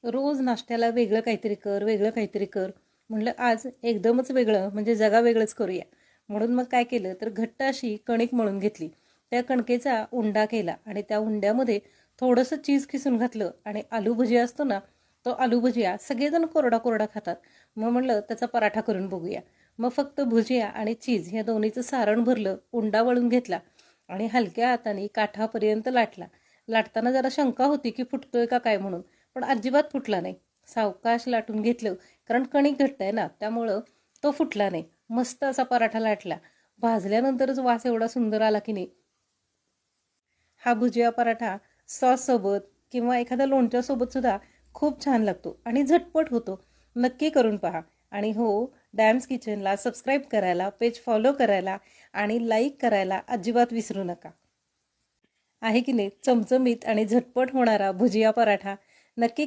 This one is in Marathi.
रोज नाश्त्याला वेगळं काहीतरी कर, वेगळं काहीतरी कर. म्हटलं आज एकदमच वेगळं म्हणजे जगावेगळंच करूया. म्हणून मग काय केलं तर घट्ट अशी कणिक मळून घेतली. त्या कणकेचा उंडा केला आणि त्या उंड्यामध्ये थोडंसं चीज खिसून घातलं आणि आलू भुजिया असतो ना, तो आलू भुजिया सगळेजण कोरडा कोरडा खातात. मग म्हणलं त्याचा पराठा करून बघूया. मग फक्त भुजिया आणि चीज ह्या दोन्हीचं सारण भरलं, उंडा वळून घेतला आणि हलक्या हाताने काठापर्यंत लाटला. लाटताना जरा शंका होती की फुटतोय का काय म्हणून, पण अजिबात फुटला नाही. सावकाश लाटून घेतलं, कारण कणिक घट्ट आहे ना, त्यामुळं तो फुटला नाही. मस्त असा पराठा लाटला. भाजल्यानंतरच वास एवढा सुंदर आला की नाही. हा भुजिया पराठा सॉससोबत किंवा एखाद्या लोणच्यासोबत सुद्धा खूप छान लागतो आणि झटपट होतो. नक्की करून पहा. आणि हो, डॅम्स किचनला सबस्क्राईब करायला, पेज फॉलो करायला आणि लाईक करायला अजिबात विसरू नका. आहे की नाही चमचमीत आणि झटपट होणारा भुजिया पराठा नक्की